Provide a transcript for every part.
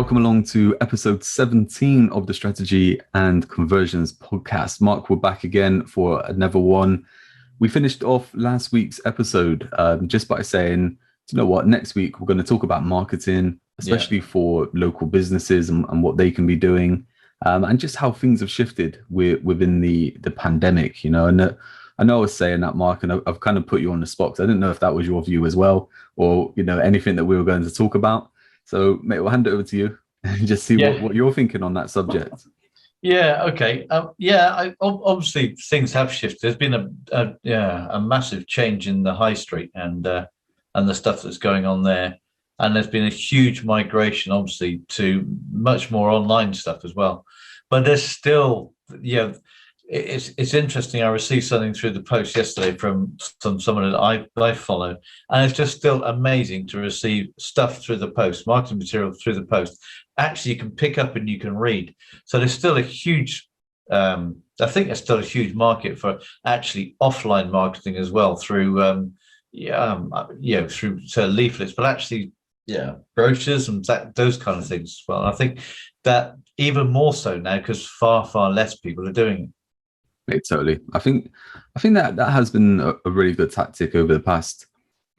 Welcome along to episode 17 of the Strategy and Conversions podcast. Mark, we're back again for another one. We finished off last week's episode just by saying, you know what, next week we're going to talk about marketing, especially for local businesses and what they can be doing, and just how things have shifted within the pandemic, you know. And I know I was saying that, Mark, and I've kind of put you on the spot because I didn't know if that was your view as well, or, you know, anything that we were going to talk about. So, mate, we'll hand it over to you and just see what you're thinking on that subject. Yeah. Okay. Obviously things have shifted. There's been a massive change in the high street and the stuff that's going on there, and there's been a huge migration, obviously, to much more online stuff as well. But there's still, it's interesting. I received something through the post yesterday from someone that I follow, and it's just still amazing to receive stuff through the post, marketing material through the post. Actually, you can pick up and you can read. So there's still a huge, I think there's still a huge market for actually offline marketing as well through, through leaflets, but actually, brochures and those kind of things as well. And I think that even more so now because far, far less people are doing it. Totally. I think that has been a really good tactic over the past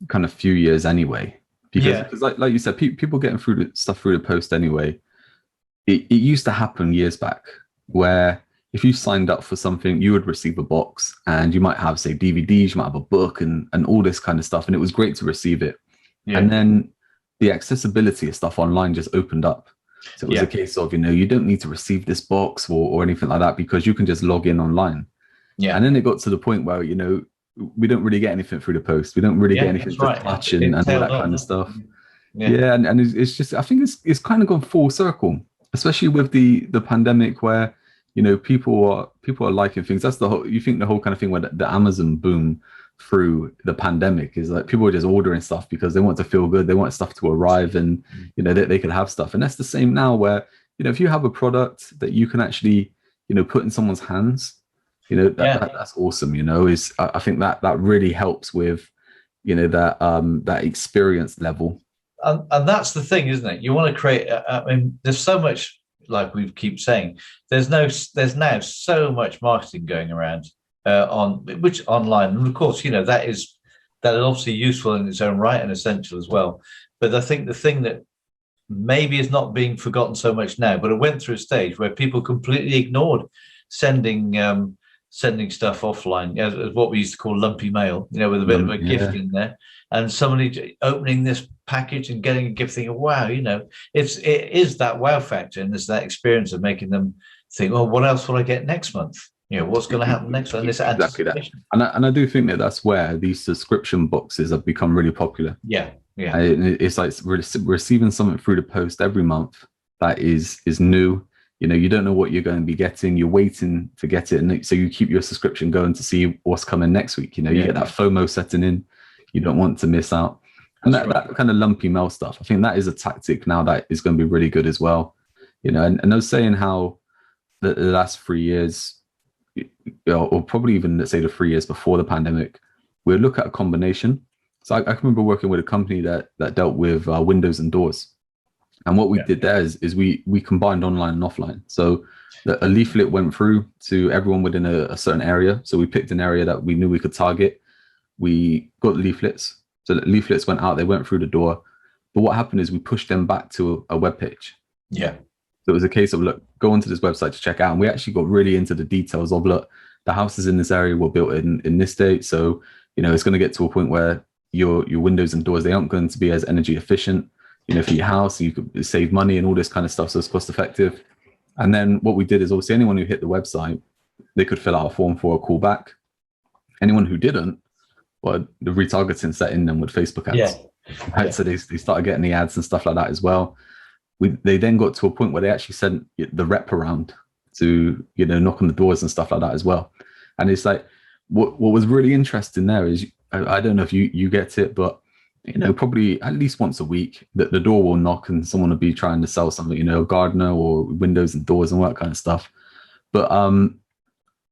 kind of few years anyway. Because like you said, people getting through stuff through the post anyway. It used to happen years back where if you signed up for something, you would receive a box and you might have, say, DVDs, you might have a book and all this kind of stuff. And it was great to receive it. Yeah. And then the accessibility of stuff online just opened up. So it was a case of, you don't need to receive this box or anything like that because you can just log in online. Yeah. And then it got to the point where, we don't really get anything through the post. We don't really get anything to touch and all that kind of stuff. Yeah. And it's just, I think it's kind of gone full circle, especially with the pandemic where, people are liking things. That's the whole kind of thing where the Amazon boom through the pandemic is like people are just ordering stuff because they want to feel good. They want stuff to arrive and, they can have stuff. And that's the same now where, if you have a product that you can actually, put in someone's hands, that's awesome. I think that really helps with, that experience level. And that's the thing, isn't it? You want to create, there's so much, like we keep saying, there's now so much marketing going around online. And of course, that is obviously useful in its own right and essential as well. But I think the thing that maybe is not being forgotten so much now, but it went through a stage where people completely ignored sending stuff offline, as what we used to call lumpy mail, with a bit of a gift in there, and somebody opening this package and getting a gift, thinking, wow, it is that wow factor, and there's that experience of making them think, well, what else will I get next month? What's going to happen next month? Exactly that. And I do think that's where these subscription boxes have become really popular. Yeah. It's like receiving something through the post every month that is new. You don't know what you're going to be getting. You're waiting to get it, and so you keep your subscription going to see what's coming next week. You get that FOMO setting in. You don't want to miss out. And that kind of lumpy mail stuff, I think that is a tactic now that is going to be really good as well. And I was saying how the last 3 years, or probably even, let's say, the 3 years before the pandemic, we'd look at a combination. So I can remember working with a company that dealt with windows and doors. And what we did there is we combined online and offline. So a leaflet went through to everyone within a certain area. So we picked an area that we knew we could target. We got leaflets. So the leaflets went out, they went through the door. But what happened is we pushed them back to a web page. Yeah. So it was a case of, look, go onto this website to check out. And we actually got really into the details of, look, the houses in this area were built in this date. So, it's going to get to a point where your windows and doors, they aren't going to be as energy efficient, for your house. So you could save money and all this kind of stuff. So it's cost effective. And then what we did is obviously anyone who hit the website, they could fill out a form for a call back. Anyone who didn't, well, the retargeting set in them with Facebook ads. Right? So they started getting the ads and stuff like that as well. They then got to a point where they actually sent the rep around to, knock on the doors and stuff like that as well. And it's like, what was really interesting there is, I don't know if you get it, but, probably at least once a week that the door will knock and someone will be trying to sell something, a gardener or windows and doors and all that kind of stuff. But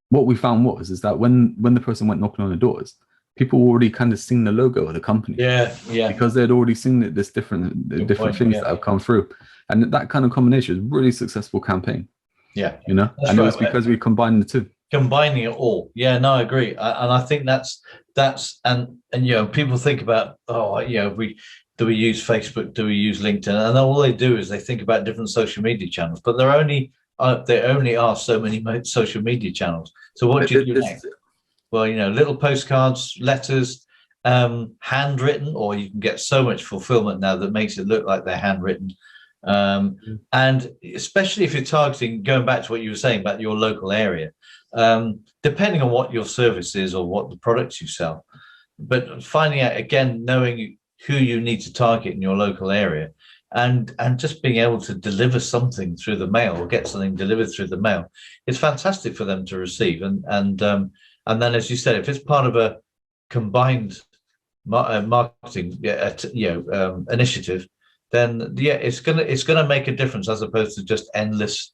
what we found is that when the person went knocking on the doors, people already kind of seen the logo of the company. Yeah. Because they'd already seen this different things that have come through. And that kind of combination is really successful campaign. Yeah, and right. It was because we combined the two. Combining it all. Yeah, no, I agree. And I think that's and people think about, do we use Facebook? Do we use LinkedIn? And all they do is they think about different social media channels, but there only are so many social media channels. So what do you do next? Well, little postcards, letters, handwritten, or you can get so much fulfillment now that makes it look like they're handwritten. And especially if you're targeting, going back to what you were saying about your local area, depending on what your service is or what the products you sell, but finding out, again, knowing who you need to target in your local area, and just being able to deliver something through the mail or get something delivered through the mail, it's fantastic for them to receive. And then, as you said, if it's part of a combined marketing initiative, then it's gonna make a difference, as opposed to just endless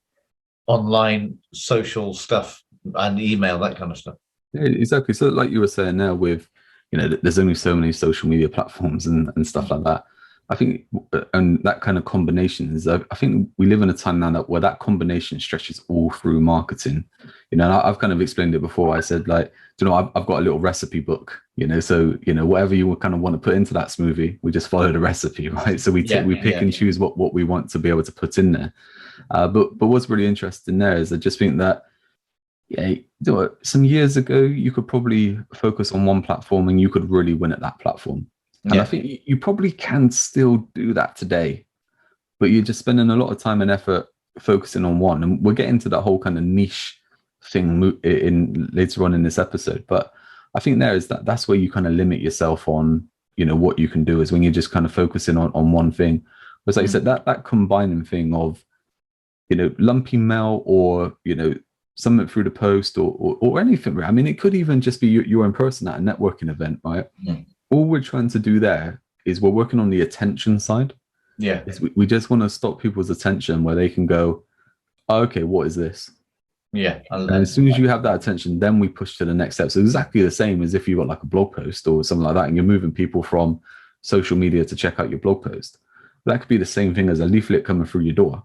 online social stuff and email, that kind of stuff. Yeah, exactly. So like you were saying now, with there's only so many social media platforms and stuff like that. I think, and that kind of combination is, I think we live in a time now where that combination stretches all through marketing. And I've kind of explained it before. I said, like, I've got a little recipe book, so whatever you kind of want to put into that smoothie, we just follow the recipe, right? So we pick and choose what we want to be able to put in there. But what's really interesting there is I just think that, some years ago you could probably focus on one platform and you could really win at that platform. And I think you probably can still do that today, but you're just spending a lot of time and effort focusing on one. And we'll get into that whole kind of niche thing in later on in this episode. But I think that's where you kind of limit yourself on, what you can do, is when you're just kind of focusing on one thing. But like you said, that combining thing of, lumpy mail or, something through the post or anything. I mean, it could even just be you're in person at a networking event, right? Mm. All we're trying to do there is we're working on the attention side. Yeah. We just want to stop people's attention where they can go, oh, okay, what is this? Yeah. And as soon as you have that attention, then we push to the next step. So exactly the same as if you got like a blog post or something like that, and you're moving people from social media to check out your blog post. That could be the same thing as a leaflet coming through your door.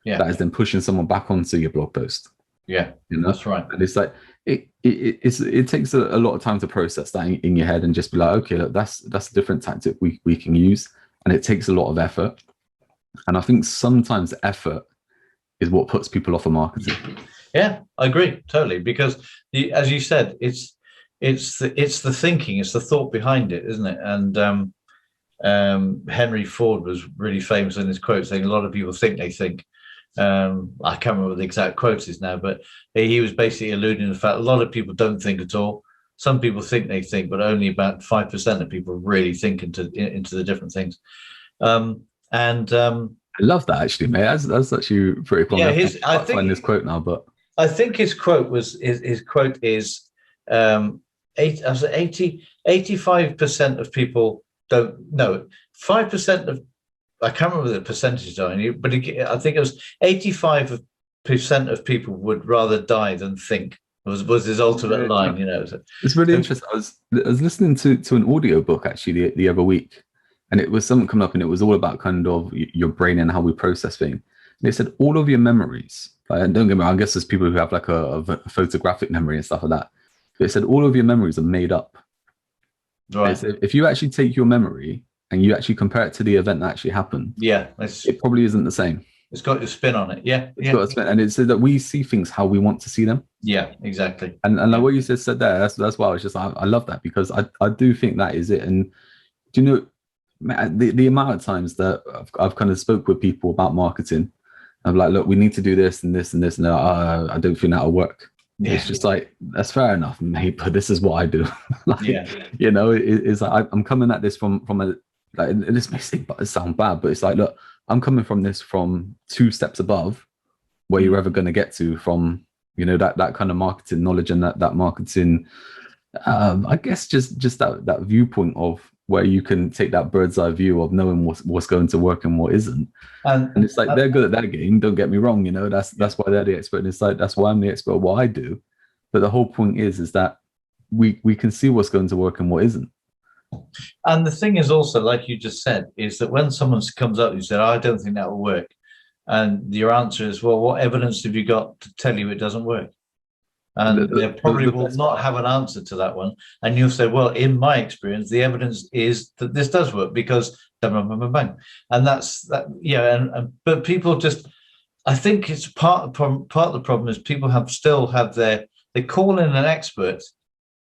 Yeah. That is then pushing someone back onto your blog post. Yeah, that's right. And it's like it takes a lot of time to process that in your head and just be like, okay, look, that's a different tactic we can use, and it takes a lot of effort. And I think sometimes effort is what puts people off of marketing. Yeah, I agree totally, because as you said, it's the thinking, it's the thought behind it, isn't it? And Henry Ford was really famous in his quote saying, a lot of people think they think. I can't remember what the exact quote is now, but he was basically alluding to the fact a lot of people don't think at all. Some people think they think, but only about 5% of people really think into the different things. I love that, actually, mate. That's actually pretty cool. Yeah, I find this quote now, but I think his quote was his quote is 85% of people don't know. 5% of, I can't remember the percentage on it, but I think it was 85% of people would rather die than think. Was his ultimate line, It's really interesting. I was listening to an audio book actually the other week, and it was something coming up, and it was all about kind of your brain and how we process things. And it said all of your memories, and don't get me wrong, I guess there's people who have like a photographic memory and stuff like that. But it said all of your memories are made up. Right. If you actually take your memory and you actually compare it to the event that actually happened, it probably isn't the same. It's got your spin on it. It's got a spin, and it's so that we see things how we want to see them. Yeah, exactly. And like what you just said there, that's why I was just, I love that, because I do think that is it. And do you know, the amount of times that I've kind of spoke with people about marketing, I'm like, look, we need to do this and this and this, and I don't think that'll work. Yeah. It's just like, that's fair enough, mate, but this is what I do. It's like I'm coming at this from a, like, this may sound bad, but it's like, look, I'm coming from this from 2 steps above where you're ever going to get to from, that kind of marketing knowledge and that marketing, I guess just that viewpoint of where you can take that bird's eye view of knowing what's going to work and what isn't. And it's like, they're good at that game. Don't get me wrong. That's why they're the expert. And it's like, that's why I'm the expert at what I do. But the whole point is that we can see what's going to work and what isn't. And the thing is also, like you just said, is that when someone comes up and says, I don't think that will work, And your answer is, well, what evidence have you got to tell you it doesn't work? And they probably will not have an answer to that one. And you'll say, well, in my experience, the evidence is that this does work because bang, bang, bang, bang. And that's that, but people just, I think it's part of the problem is people still have they call in an expert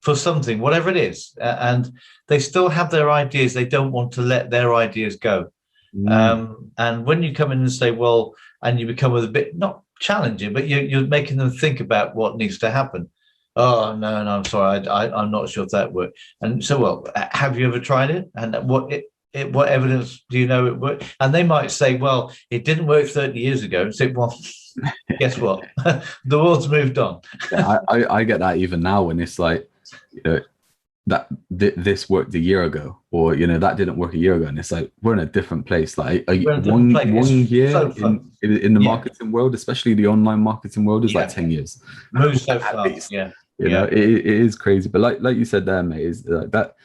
for something, whatever it is, and they still have their ideas. They don't want to let their ideas go. And when you come in and say, well, and you become a bit, not challenging, but you're making them think about what needs to happen. Oh, no, I'm sorry. I'm not sure if that worked. And so, well, have you ever tried it? And what evidence do you know it worked? And they might say, well, it didn't work 30 years ago. And say, well, guess what? The world's moved on. I get that even now when it's like, that this worked a year ago, or that didn't work a year ago, and it's like we're in a different place. Like one year so in the marketing world, especially the online marketing world, is like 10 years. Moves so fast. Yeah. It is crazy. But like you said there, mate, is that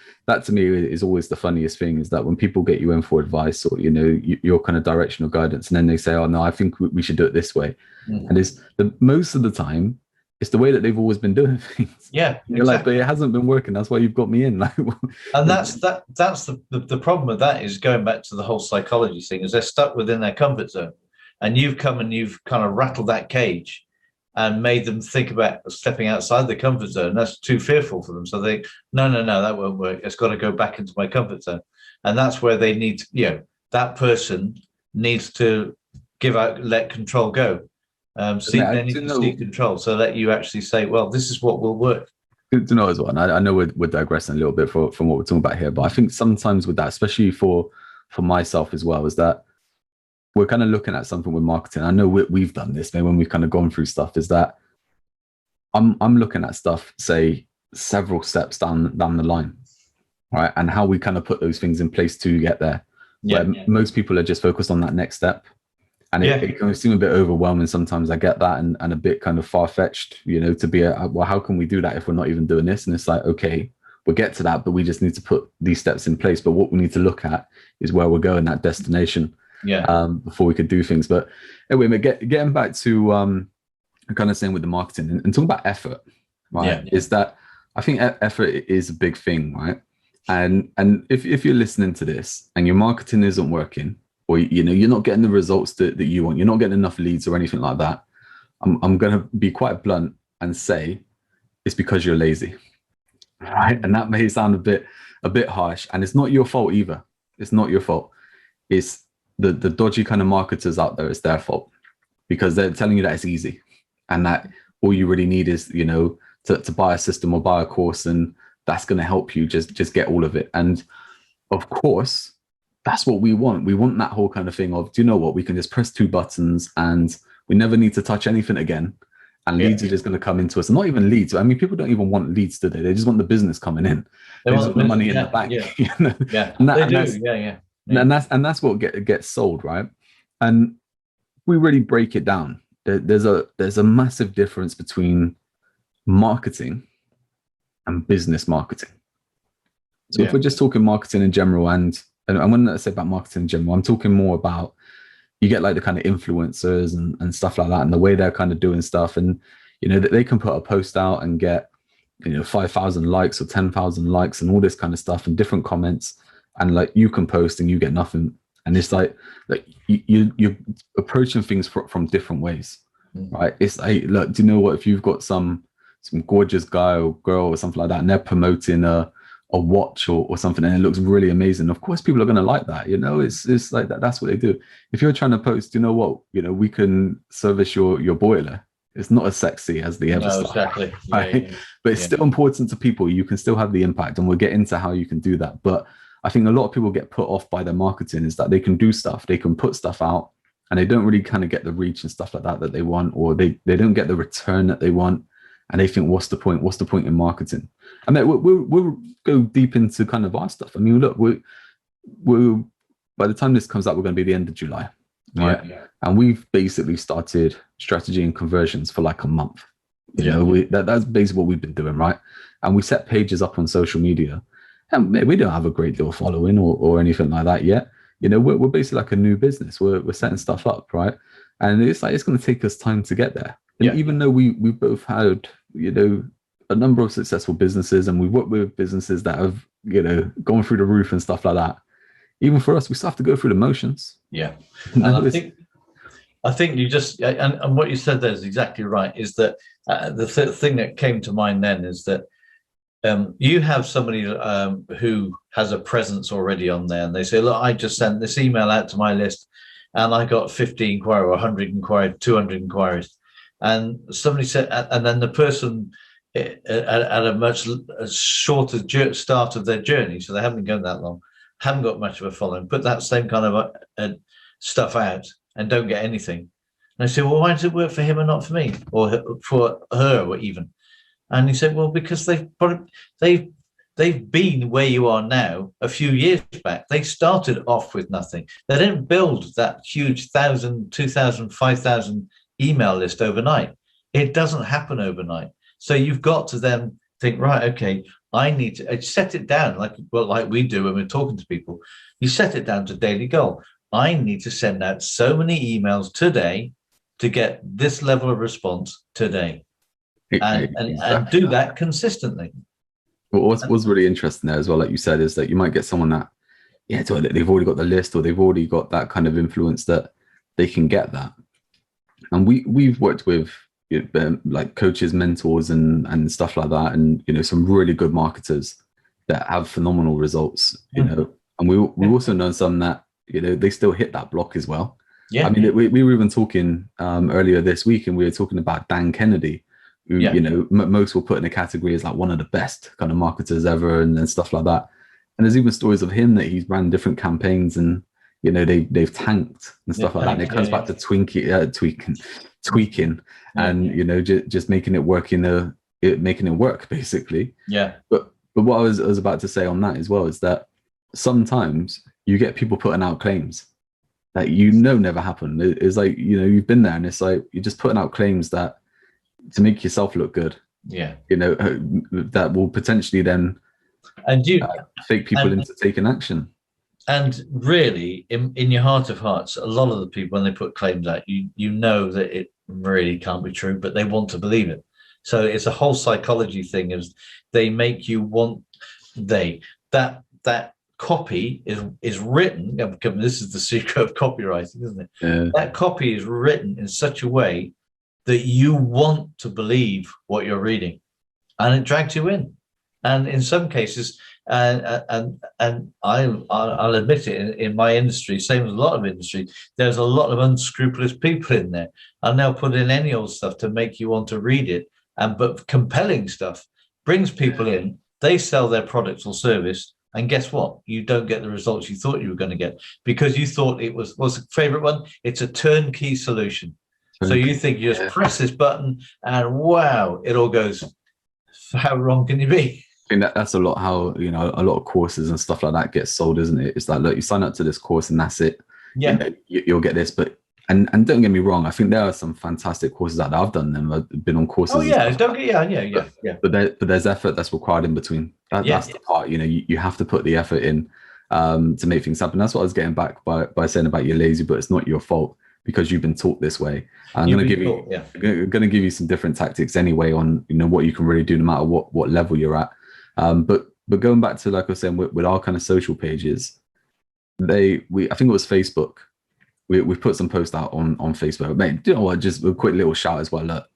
to me is always the funniest thing, is that when people get you in for advice or your kind of directional guidance, and then they say, oh no, I think we should do it this way, and it's most of the time it's the way that they've always been doing things. Yeah, you're like, but it hasn't been working. That's why you've got me in. Like, and that's the problem with that is going back to the whole psychology thing. Is they're stuck within their comfort zone, and you've come and you've kind of rattled that cage, and made them think about stepping outside the comfort zone. That's too fearful for them. So they, no, that won't work. It's got to go back into my comfort zone, and that's where they need to, that person needs to let control go. They need to see control so that you actually say, well, this is what will work. Good to know as well. And I know we're digressing a little bit from what we're talking about here, but I think sometimes with that, especially for myself as well, is that we're kind of looking at something with marketing. I know we've done this, maybe when we've kind of gone through stuff, is that I'm looking at stuff, say, several steps down the line, right? And how we kind of put those things in place to get there. Most people are just focused on that next step. And it can seem a bit overwhelming sometimes. I get that, and a bit kind of far-fetched, to be well, how can we do that if we're not even doing this? And it's like, okay, we'll get to that, but we just need to put these steps in place. But what we need to look at is where we're going, that destination, before we could do things. But anyway, getting back to kind of saying with the marketing and talking about effort, right? Is that I think effort is a big thing, right? And if you're listening to this and your marketing isn't working, or you're not getting the results that you want, you're not getting enough leads or anything like that, I'm going to be quite blunt and say it's because you're lazy, right? And that may sound a bit harsh, and it's not your fault either. It's not your fault. It's the dodgy kind of marketers out there. It's their fault, because they're telling you that it's easy, and that all you really need is to buy a system or buy a course, and that's going to help you just get all of it. And of course, that's what we want. We want that whole kind of thing of, do you know what? We can just press 2 buttons and we never need to touch anything again. And leads are just going to come into us. And not even leads. I mean, people don't even want leads today. They just want the business coming in. They just want the money in the bank. And that's what gets sold, right? And we really break it down. There's a massive difference between marketing and business marketing. So if we're just talking marketing in general, and when I say about marketing in general, I'm talking more about, you get like the kind of influencers and stuff like that, and the way they're kind of doing stuff, and they can put a post out and get 5,000 likes or 10,000 likes and all this kind of stuff and different comments, and like you can post and you get nothing. And it's like you're approaching things from different ways, right? It's like, look, do you know what? If you've got some gorgeous guy or girl or something like that, and they're promoting a watch or something, and it looks really amazing, of course people are going to like that. It's like that. That's what they do. If you're trying to post, you know what, we can service your boiler, it's not as sexy as the other stuff. Exactly. Right? But it's still important to people. You can still have the impact, and we'll get into how you can do that. But I think a lot of people get put off by their marketing, is that they can do stuff, they can put stuff out, and they don't really kind of get the reach and stuff like that they want, or they don't get the return that they want. And they think, what's the point? What's the point in marketing? I mean, we'll go deep into kind of our stuff. I mean, look, we're by the time this comes out, we're going to be the end of July, right? Yeah. And we've basically started strategy and conversions for like a month. That's basically what we've been doing, right? And we set pages up on social media, and we don't have a great deal of following or anything like that yet. we're basically like a new business. We're setting stuff up, right? And it's like, it's going to take us time to get there. And even though we both had, a number of successful businesses, and we've worked with businesses that have, gone through the roof and stuff like that, even for us, we still have to go through the motions. Yeah. And I think you just, and what you said there is exactly right, is that the thing that came to mind then is that you have somebody who has a presence already on there, and they say, look, I just sent this email out to my list and I got 50 inquiries, or 100 inquiries, 200 inquiries. And somebody said, and then the person at a much shorter start of their journey, so they haven't been going that long, haven't got much of a following, put that same kind of stuff out and don't get anything. And I say, well, why does it work for him and not for me, or for her, or even? And he said, well, because they've been where you are now a few years back. They started off with nothing. They didn't build that huge 1,000, 2,000, 5,000 email list overnight. It doesn't happen overnight. So you've got to then think, right, okay, I need to set it down like we do when we're talking to people. You set it down to daily goal. I need to send out so many emails today to get this level of response today, and do that consistently. Well, what's really interesting there as well, like you said, is that you might get someone that, they've already got the list, or they've already got that kind of influence that they can get that. And we've worked with like coaches, mentors, and stuff like that, and some really good marketers that have phenomenal results. And we also know some that they still hit that block as well. I mean, we were even talking earlier this week, and we were talking about Dan Kennedy, who most will put in a category as like one of the best kind of marketers ever, and stuff like that. And there's even stories of him that he's ran different campaigns, and they've tanked and stuff like that. And it comes back to tweaking, and just making it work making it work basically. But what I was about to say on that as well is that sometimes you get people putting out claims that never happen. It's like you've been there, and it's like you're just putting out claims that to make yourself look good. That will potentially then fake people into taking action. And really, in your heart of hearts, a lot of the people, when they put claims out, you know that it really can't be true, but they want to believe it. So it's a whole psychology thing. Is they make you want that copy is written. This is the secret of copywriting, isn't it? That copy is written in such a way that you want to believe what you're reading, and it drags you in. And in some cases, and I'll admit it, in my industry, same as a lot of industry, there's a lot of unscrupulous people in there, and they'll put in any old stuff to make you want to read it. But compelling stuff brings people in. They sell their product or service, and guess what? You don't get the results you thought you were going to get, because you thought it was the favorite one. It's a turnkey solution. So you think you just press this button, and wow, it all goes. How wrong can you be? I think that's a lot how a lot of courses and stuff like that get sold, isn't it? It's like, look, you sign up to this course and that's it. You'll get this. But and don't get me wrong, I think there are some fantastic courses out there. I've done them. I've been on courses. But there's effort that's required in between. That's the part. You have to put the effort in to make things happen. That's what I was getting back by saying about you're lazy, but it's not your fault because you've been taught this way. I'm going to give you some different tactics anyway on what you can really do no matter what level you're at. But going back to, like I was saying, with our kind of social pages, I think it was Facebook. We put some posts out on Facebook. Mate, you know what? Just a quick little shout as well. Look,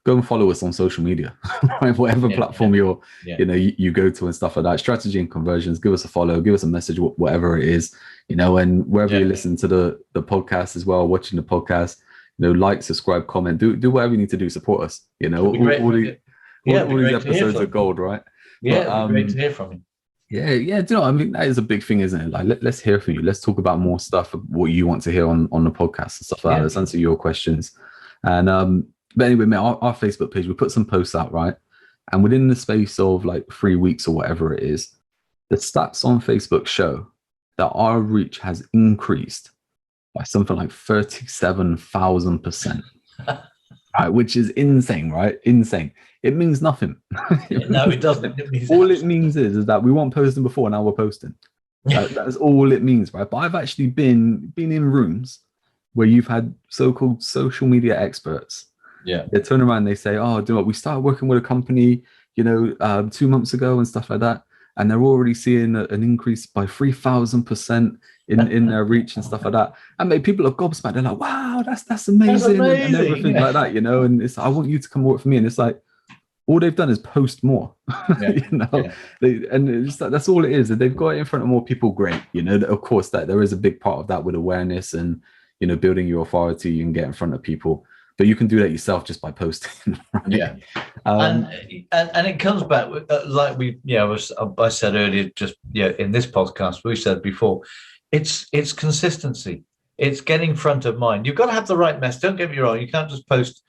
go and follow us on social media, whatever platform you go to and stuff like that. Strategy and Conversions. Give us a follow. Give us a message, whatever it is. And wherever you listen to the podcast as well, watching the podcast, like, subscribe, comment, do whatever you need to do. Support us. All these episodes are gold, right? It'd be great to hear from you. Yeah. Do you know? I mean, that is a big thing, isn't it? Like, let's hear from you. Let's talk about more stuff, what you want to hear on the podcast and stuff like that. Let's answer your questions. And but anyway, mate, our Facebook page, we put some posts out, right? And within the space of like 3 weeks or whatever it is, the stats on Facebook show that our reach has increased by something like 37,000%. Right, which is insane, right? Insane. It means nothing. No, it doesn't. All it means is that we weren't posting before, now we're posting. That's all it means, right? But I've actually been in rooms where you've had so-called social media experts. Yeah. They turn around and they say, "Oh, do you know what? We started working with a company, 2 months ago and stuff like that, and they're already seeing an increase by 3,000% in their reach and stuff like that." And maybe people are gobsmacked. They're like, "Wow, that's That's amazing," and amazing. everything like that, And it's, I want you to come work for me, and it's like all they've done is post more, Yeah. Yeah. and it's like, that's all it is. They've got it in front of more people, great. Of course, that there is a big part of that with awareness and building your authority. You can get in front of people, but you can do that yourself just by posting. Right? Yeah. And it comes back with, like I said earlier, just in this podcast we said before, it's consistency. It's getting front of mind. You've got to have the right mess. Don't get me wrong. You can't just post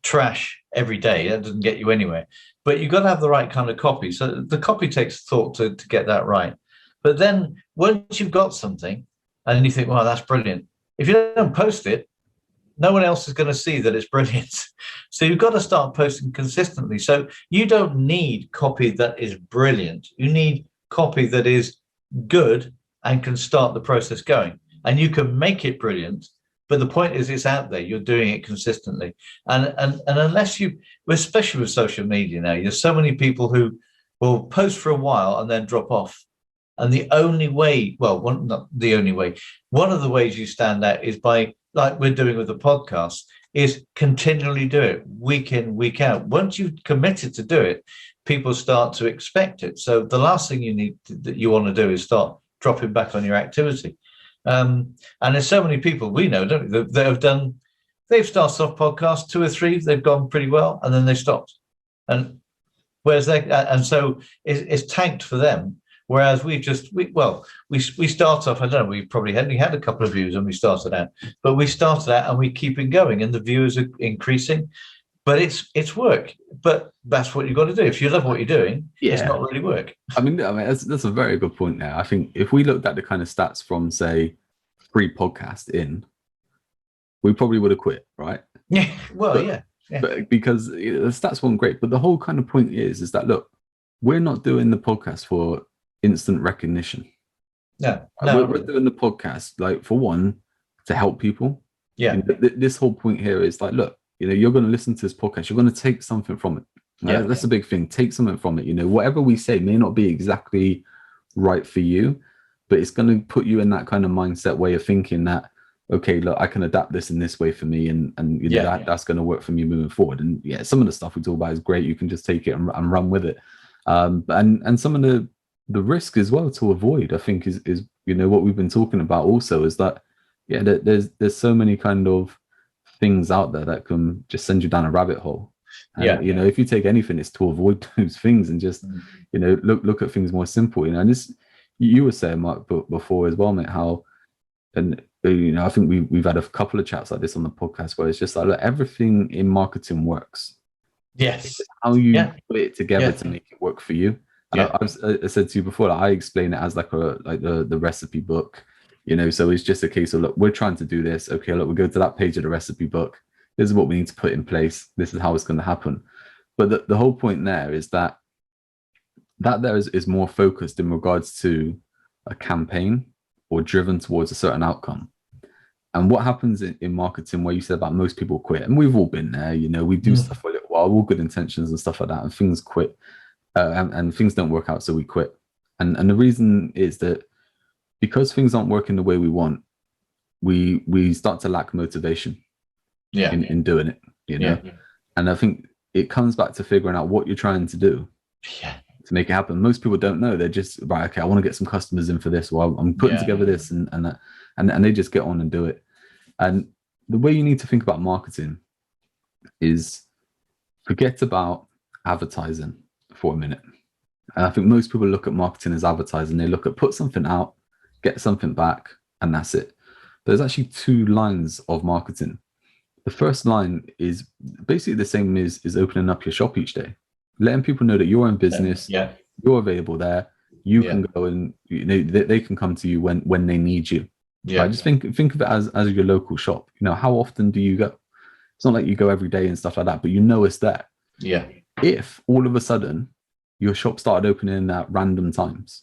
trash every day. That doesn't get you anywhere. But you've got to have the right kind of copy. So the copy takes thought to get that right. But then once you've got something and you think, wow, that's brilliant. If you don't post it, no one else is going to see that it's brilliant. So you've got to start posting consistently. So you don't need copy that is brilliant. You need copy that is good and can start the process going. And you can make it brilliant, but the point is it's out there. You're doing it consistently. And unless you, especially with social media now, there's so many people who will post for a while and then drop off. And the only way, not the only way, one of the ways you stand out is by, like we're doing with the podcast, is continually do it week in, week out. Once you've committed to do it, people start to expect it. So the last thing you want to do is start dropping back on your activity. And there's so many people we know, don't we, that they've started off podcasts, 2 or 3, they've gone pretty well, and then they stopped. And so it's tanked for them. Whereas we start off, I don't know, we probably only had a couple of views when we started out, but we started out and we keep it going and the viewers are increasing. But it's work. But that's what you've got to do. If you love what you're doing, it's not really work. I mean that's a very good point there. I think if we looked at the kind of stats from, say, 3 podcasts in, we probably would have quit, right? Yeah. Well, yeah. But because the stats weren't great. But the whole kind of point is that, look, we're not doing the podcast for instant recognition. No. We're doing the podcast, like, for one, to help people. Yeah. This whole point here is like, look, you're going to listen to this podcast, you're going to take something from it. Right? That's a big thing. Take something from it. Whatever we say may not be exactly right for you, but it's going to put you in that kind of mindset way of thinking that, okay, look, I can adapt this in this way for me, and that's going to work for me moving forward. And some of the stuff we talk about is great. You can just take it and run with it. And some of the risk as well to avoid, I think, is what we've been talking about also, is that there's so many kind of things out there that can just send you down a rabbit hole. And, if you take anything, it's to avoid those things and just look at things more simple. And this, you were saying, Mark, before as well, mate, how, and I think we've had a couple of chats like this on the podcast where it's just like, look, everything in marketing works. Yes. It's how you put it together to make it work for you. I said to you before, I explain it as like the recipe book, so it's just a case of, look, we're trying to do this. Okay, look, we go to that page of the recipe book. This is what we need to put in place. This is how it's going to happen. But the whole point there is that there is more focused in regards to a campaign or driven towards a certain outcome. And what happens in marketing, where you said about most people quit, and we've all been there, we do stuff for a little while, all good intentions and stuff like that, and things quit. And things don't work out, so we quit. And the reason is that because things aren't working the way we want, we start to lack motivation in doing it, And I think it comes back to figuring out what you're trying to do to make it happen. Most people don't know. They're just, right, okay, I want to get some customers in for this, or I'm putting together this and that, and they just get on and do it. And the way you need to think about marketing is forget about advertising for a minute. And I think most people look at marketing as advertising. They look at put something out, get something back, and that's it. There's actually 2 lines of marketing. The first line is basically the same as opening up your shop each day, letting people know that you're in business, you're available there, you can go and they can come to you when they need you. Right? Just think of it as your local shop. How often do you go? It's not like you go every day and stuff like that, but it's there. If all of a sudden your shop started opening at random times,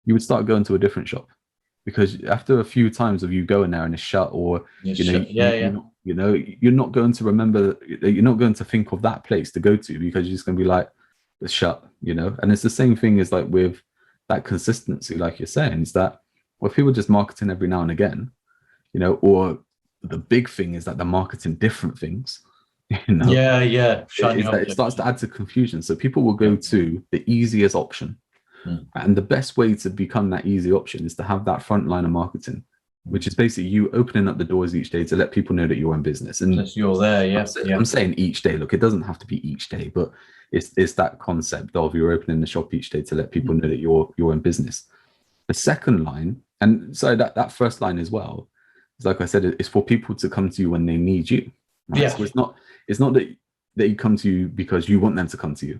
you would start going to a different shop, because after a few times of you going there and it's shut, or you're not going to remember, you're not going to think of that place to go to, because you're just going to be like, it's shut, and it's the same thing as like with that consistency, like you're saying, is that if people just marketing every now and again, or the big thing is that they're marketing different things, it starts to add to confusion. So people will go to the easiest option. And the best way to become that easy option is to have that front line of marketing, which is basically you opening up the doors each day to let people know that you're in business. And you're there, I'm saying each day. Look, it doesn't have to be each day, but it's that concept of you're opening the shop each day to let people know that you're in business. The second line, and so that first line as well, is like I said, it's for people to come to you when they need you. Right? Yeah. So it's not that they come to you because you want them to come to you.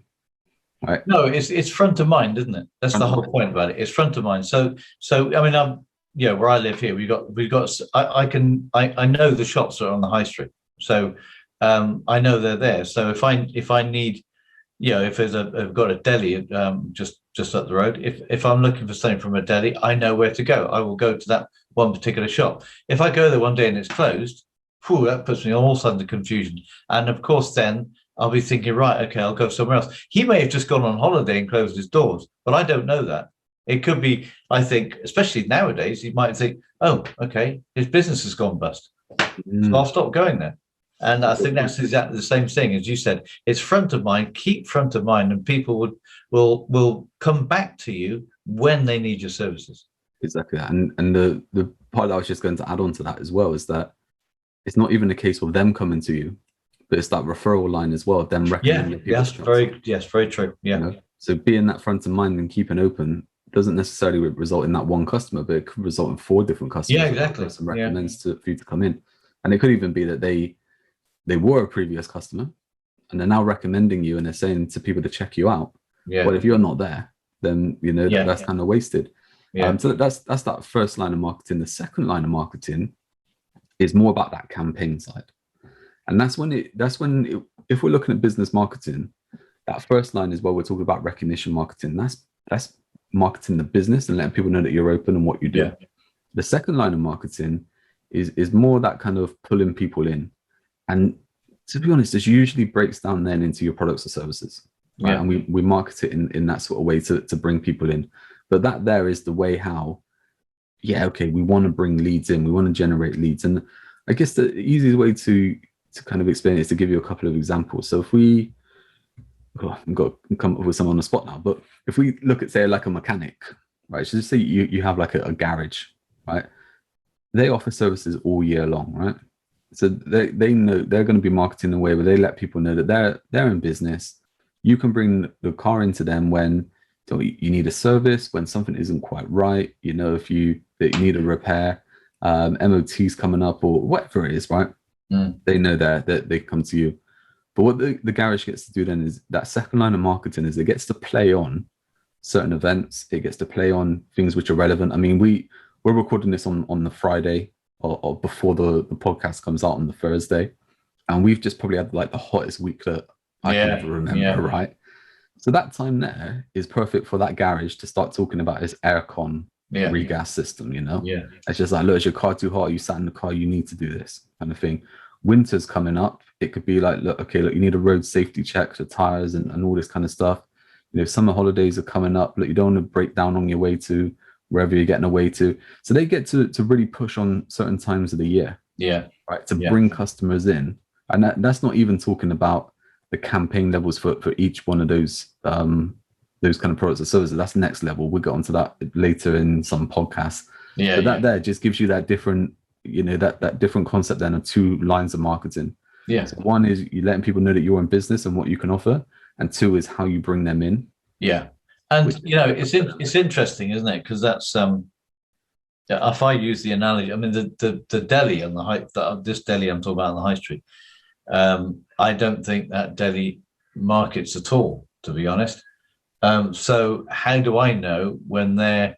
Right. No, it's front of mind, isn't it? That's the whole point about it. It's front of mind. So I mean, where I live here, we've got. I know the shops are on the high street, so I know they're there. So if I need, if I've got a deli just up the road, if I'm looking for something from a deli, I know where to go. I will go to that one particular shop. If I go there one day and it's closed, that puts me all under confusion. And of course, then I'll be thinking, right, okay, I'll go somewhere else. He may have just gone on holiday and closed his doors, but I don't know that. It could be, I think, especially nowadays, he might think, oh, okay, his business has gone bust. So I'll stop going there. And I think that's exactly the same thing as you said. It's front of mind, keep front of mind, and people will come back to you when they need your services. Exactly that. And the part that I was just going to add on to that as well is that it's not even a case of them coming to you, but it's that referral line as well, them recommending people. Very true. Yeah. So being that front of mind and keeping open doesn't necessarily result in that one customer, but it could result in 4 different customers. Yeah, exactly. Some recommends for you to come in, and it could even be that they were a previous customer and they're now recommending you, and they're saying to people to check you out. Yeah. But if you're not there, then that's kind of wasted. Yeah. So that's that first line of marketing. The second line of marketing is more about that campaign side. And that's when if we're looking at business marketing, that first line is where we're talking about recognition marketing. That's marketing the business and letting people know that you're open and what you do. Yeah. The second line of marketing is more that kind of pulling people in. And to be honest, this usually breaks down then into your products or services. Right? Yeah. And we market it in that sort of way to bring people in. But that there is the way how, we want to bring leads in. We want to generate leads. And I guess the easiest way to kind of explain it is to give you a couple of examples. So if I've got to come up with some on the spot now, but if we look at, say, like a mechanic, right? So just say you have like a garage, right? They offer services all year long, right? So they know they're going to be marketing in a way where they let people know that they're in business. You can bring the car into them when you need a service, when something isn't quite right, if you need a repair, MOT's coming up or whatever it is, right? They know that they come to you. But what the garage gets to do then is that second line of marketing is it gets to play on certain events. It gets to play on things which are relevant. I mean, we're recording this on the Friday or before the podcast comes out on the Thursday. And we've just probably had like the hottest week that I can ever remember, right? So that time there is perfect for that garage to start talking about his aircon regas system, It's just like, look, is your car too hot? You sat in the car, you need to do this kind of thing. Winter's coming up. It could be like, look, you need a road safety check, the tires and all this kind of stuff. Summer holidays are coming up. Look, you don't want to break down on your way to wherever you're getting away to. So they get to really push on certain times of the year. Yeah. Right. To bring customers in. And that's not even talking about the campaign levels for each one of those kind of products or services. That's next level. We'll get onto that later in some podcasts. But that there just gives you that different, that different concept then of 2 lines of marketing. Yeah. So one is you letting people know that you're in business and what you can offer, and 2 is how you bring them in. Yeah. And it's interesting, isn't it? Because that's if I use the analogy, I mean the deli on the this deli I'm talking about on the high street. I don't think that deli markets at all, to be honest. So how do I know when they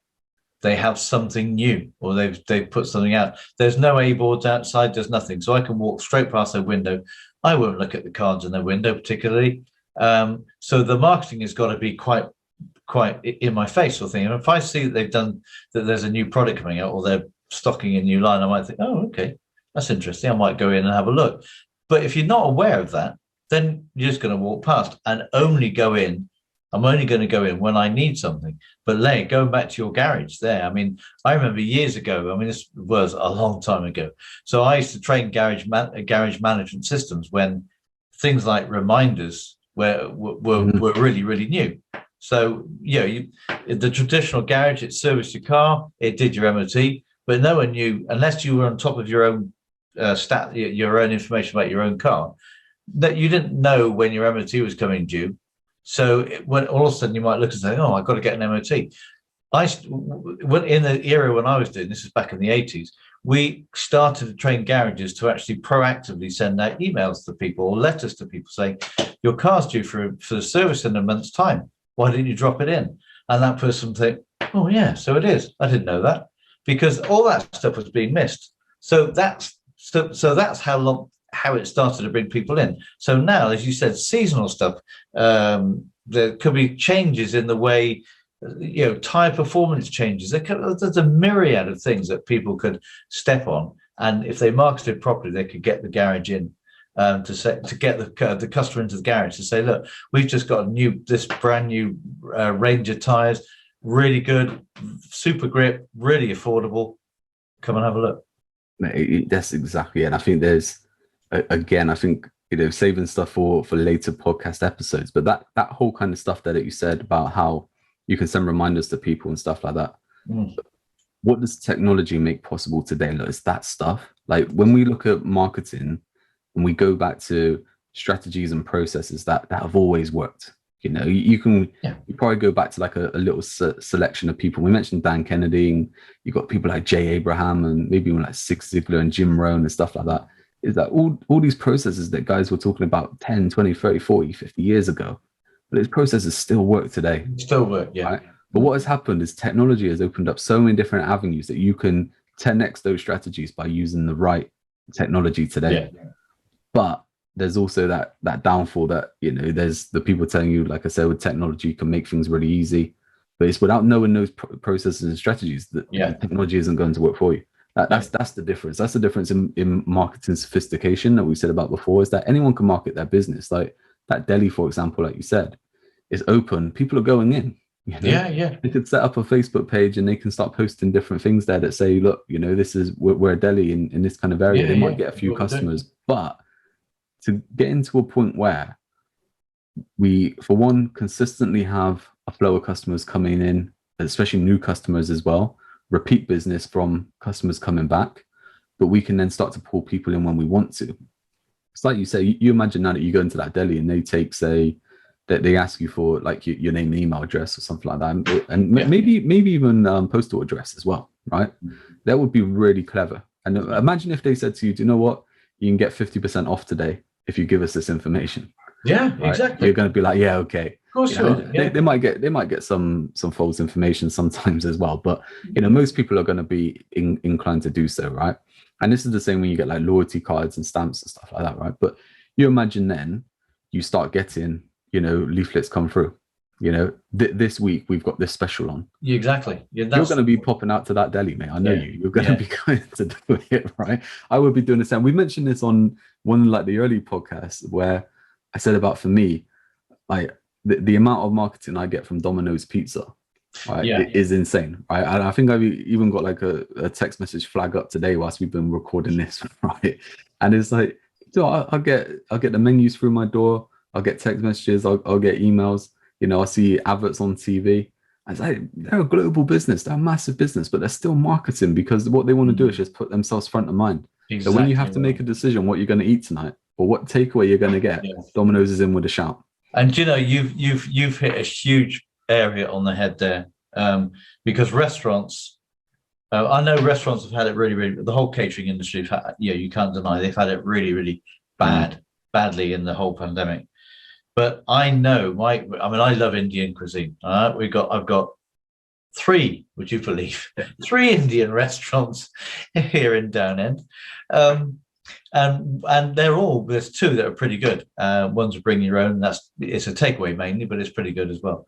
have something new or they've put something out? There's no A-boards outside, there's nothing. So I can walk straight past their window. I won't look at the cards in their window particularly. So the marketing has got to be quite quite in my face sort of thing. And if I see that they've done that, there's a new product coming out or they're stocking a new line, I might think, oh, okay, that's interesting. I might go in and have a look. But if you're not aware of that, then you're just going to walk past and only go in. I'm only going to go in when I need something. But going back to your garage there, I mean, I remember years ago, I mean, this was a long time ago. So I used to train garage management systems when things like reminders were really, really new. So, the traditional garage, it serviced your car, it did your MOT, but no one knew, unless you were on top of your own your own information about your own car, that you didn't know when your MOT was coming due. So when all of a sudden you might look and say, "Oh, I've got to get an MOT." In the era when I was doing this, is back in the 80s, we started to train garages to actually proactively send out emails to people or letters to people saying, "Your car's due for the service in a month's time. Why didn't you drop it in?" And that person think, "Oh yeah, so it is. I didn't know that," because all that stuff was being missed. So that's how it started to bring people in. So now, as you said, seasonal stuff. There could be changes in the way, tire performance changes. There's a myriad of things that people could step on, and if they marketed properly, they could get the garage in to get the customer into the garage to say, "Look, we've just got this brand new range of tires, really good, super grip, really affordable. Come and have a look." That's exactly it. And I think there's, again, I think, saving stuff for later podcast episodes, but that whole kind of stuff that you said about how you can send reminders to people and stuff like that. What does technology make possible today? Look, it's that stuff. Like when we look at marketing and we go back to strategies and processes that have always worked, you probably go back to like a little selection of people. We mentioned Dan Kennedy, and you got people like Jay Abraham and maybe even like Zig Ziglar and Jim Rohn and stuff like that. Is that all these processes that guys were talking about 10, 20, 30, 40, 50 years ago, but these processes still work today. Still work, yeah. Right? But what has happened is technology has opened up so many different avenues that you can 10x those strategies by using the right technology today. Yeah. But there's also that downfall that, there's the people telling you, like I said, with technology, you can make things really easy, but it's without knowing those processes and strategies that the technology isn't going to work for you. That's the difference. That's the difference in marketing sophistication that we said about before, is that anyone can market their business. Like that deli, for example, like you said, is open. People are going in. Yeah. They could set up a Facebook page and they can start posting different things there that say, look, this is, we're a deli in this kind of area. They might get a few customers, but to get into a point where we, for one, consistently have a flow of customers coming in, especially new customers as well, repeat business from customers coming back, but we can then start to pull people in when we want to. It's like you say, you imagine now that you go into that deli and they take, say, that they ask you for like your name and email address or something like that, and maybe even postal address as well, right? That would be really clever. And imagine if they said to you, "Do you know what? You can get 50% off today if you give us this information." Yeah, right? Exactly. You're going to be like, "Yeah, okay." Of course, they might get some false information sometimes as well, but most people are going to be inclined to do so, right? And this is the same when you get like loyalty cards and stamps and stuff like that, right? But you imagine then you start getting leaflets come through. This week we've got this special on. Exactly. You're going to be popping out to that deli, mate. I know you're going to be going to do it, right? I would be doing the same. We mentioned this on one like the early podcasts where I said about, for me, like the amount of marketing I get from Domino's Pizza, right, is insane, right? And I think I've even got like a text message flag up today whilst we've been recording this, right? And it's like, I'll get the menus through my door. I'll get text messages. I'll get emails. I'll see adverts on TV. I was like, they're a global business. They're a massive business, but they're still marketing because what they want to do is just put themselves front of mind. Exactly. So when you have to make a decision what you're going to eat tonight or what takeaway you're going to get, Domino's is in with a shout. And you've hit a huge area on the head there, because restaurants. I know restaurants have had it really, really. The whole catering industry, you can't deny they've had it really, really badly in the whole pandemic. But I know I love Indian cuisine. I've got 3, would you believe, 3 Indian restaurants here in Downend, and there's 2 that are pretty good. One's a bring your own. It's a takeaway mainly, but it's pretty good as well.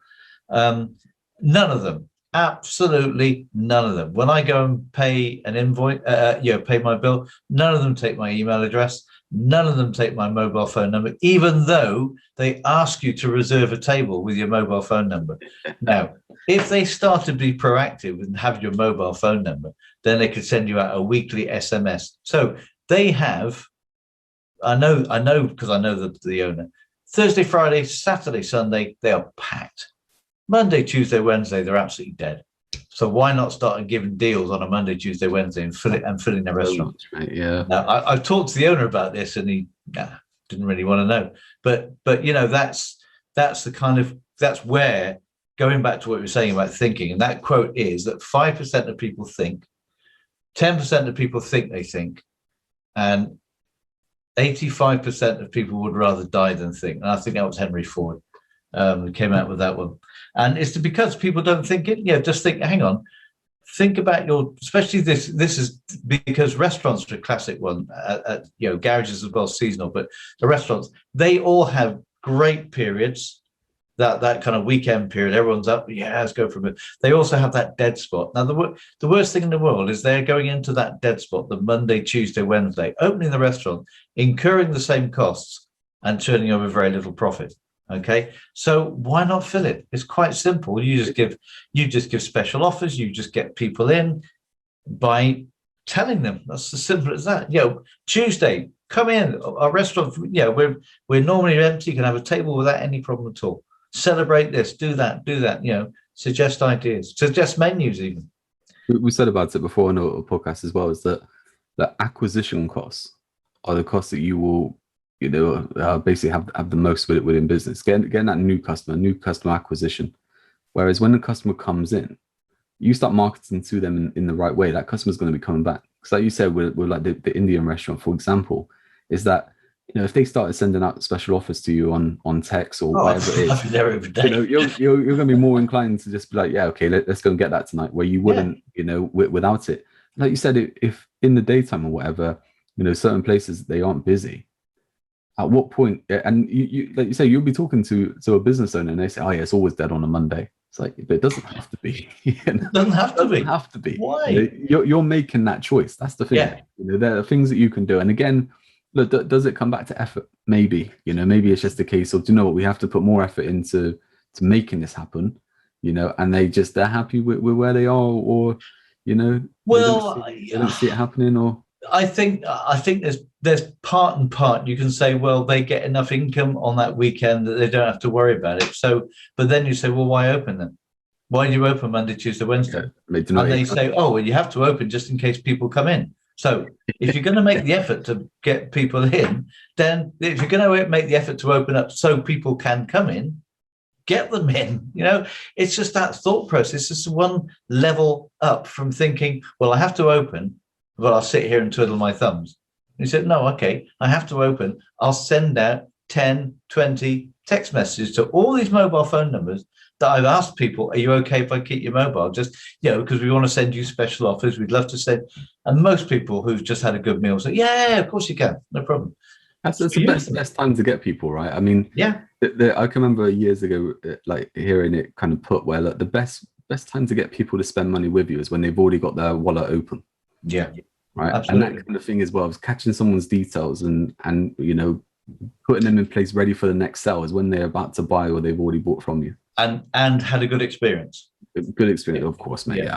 None of them, absolutely none of them. When I go and pay an invoice, pay my bill, none of them take my email address. None of them take my mobile phone number, even though they ask you to reserve a table with your mobile phone number. Now, if they start to be proactive and have your mobile phone number, then they could send you out a weekly SMS. So they have, I know because I know the owner, Thursday, Friday, Saturday, Sunday, they are packed. Monday, Tuesday, Wednesday, they're absolutely dead. So why not start giving deals on a Monday, Tuesday, Wednesday and filling their restaurant? Right, yeah. Now, I've talked to the owner about this, and he didn't really want to know. But that's where, going back to what we were saying about thinking, and that quote is that 5% of people think, 10% of people think they think, and 85% of people would rather die than think. And I think that was Henry Ford who came out with that one. And it's because people don't think it. Just think, hang on, think about especially this is because restaurants are a classic one, garages as well, seasonal, but the restaurants, they all have great periods, that kind of weekend period, everyone's up, let's go for it. They also have that dead spot. Now, the worst thing in the world is they're going into that dead spot, the Monday, Tuesday, Wednesday, opening the restaurant, incurring the same costs and turning over very little profit. Okay, so why not fill it? It's quite simple. You just give special offers. You just get people in by telling them. That's as simple as that. Tuesday, come in. Our restaurant, we're normally empty. You can have a table without any problem at all. Celebrate this. Do that. Suggest ideas. Suggest menus even. We said about it before on a podcast as well. Is that the acquisition costs are the costs that you will basically have the most within business, getting that new customer acquisition. Whereas when the customer comes in, you start marketing to them in the right way, that customer is going to be coming back. Because like you said, with like the Indian restaurant, for example, is that, if they started sending out special offers to you on text or whatever it is, there every day. You're going to be more inclined to just be like, yeah, okay, let's go and get that tonight, where you wouldn't, without it. Like you said, if in the daytime or whatever, certain places, they aren't busy. At what point, and you like you say, you'll be talking to a business owner and they say, oh yeah, it's always dead on a Monday. It's like, but it doesn't have to be. It doesn't have to be. Why? You're making that choice. That's the thing. Yeah. There are things that you can do. And again, look, does it come back to effort? Maybe. Maybe it's just a case of, what, we have to put more effort into making this happen. And they're happy with where they are, or they don't see it happening, or. I think there's part and part. You can say, well, they get enough income on that weekend that they don't have to worry about it. So, but then you say, well, why open them? Why do you open Monday, Tuesday, Wednesday? And they say, oh, well, you have to open just in case people come in. So if you're going to make the effort to get people in, then if you're going to make the effort to open up so people can come in, get them in. It's just that thought process. It's one level up from thinking, well, I have to open, but I'll sit here and twiddle my thumbs. And he said, no, okay, I have to open. I'll send out 10, 20 text messages to all these mobile phone numbers that I've asked people, are you okay if I keep your mobile? Just, because we want to send you special offers. We'd love to send. And most people who've just had a good meal say, yeah, of course you can. No problem. That's the best time to get people, right? I mean, yeah. I can remember years ago, like hearing it kind of put where the best time to get people to spend money with you is when they've already got their wallet open. Yeah. Right. Absolutely. And that kind of thing as well, is catching someone's details and putting them in place ready for the next sale is when they're about to buy or they've already bought from you. And had a good experience. Good experience, of course, mate.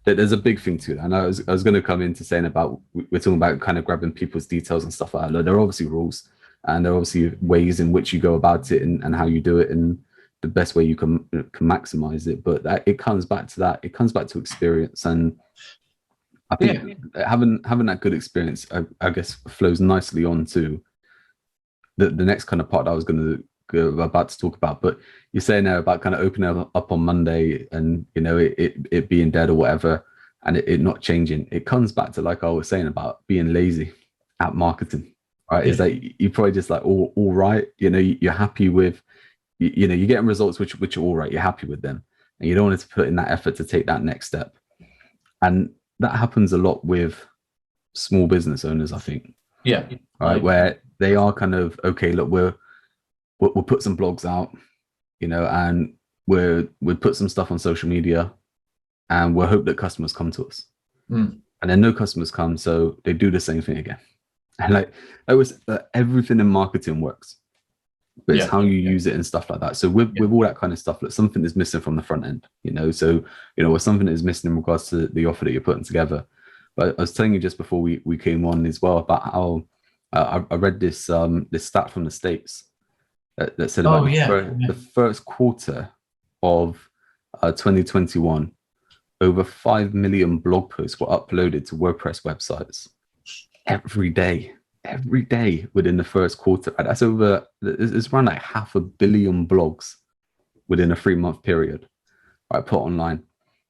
There's a big thing to that. And I was going to come into saying about, we're talking about kind of grabbing people's details and stuff like that. There are obviously rules and there are obviously ways in which you go about it and how you do it and the best way you can maximize it. But it comes back to that. It comes back to experience. And I think having that good experience, I guess, flows nicely on to the next kind of part that I was about to talk about. But you're saying there about kind of opening up on Monday and it being dead or whatever, and it not changing. It comes back to, like I was saying, about being lazy at marketing, right? Is that you're probably just like all right, you're happy with, you're getting results which are all right, you're happy with them, and you don't want to put in that effort to take that next step. And that happens a lot with small business owners, I think. Yeah. Right. Where they are kind of, okay, look, we'll put some blogs out, and we put some stuff on social media, and we'll hope that customers come to us. Mm. And then no customers come, so they do the same thing again. And like that was everything in marketing works, but it's how you use it and stuff like that. So with all that kind of stuff, like something is missing from the front end, So or something is missing in regards to the offer that you're putting together. But I was telling you just before we came on as well about how I read this this stat from the States that said about the first quarter of 2021, over 5 million blog posts were uploaded to WordPress websites every day within the first quarter. That's over, it's around like 500 million blogs within a 3-month period, right, put online.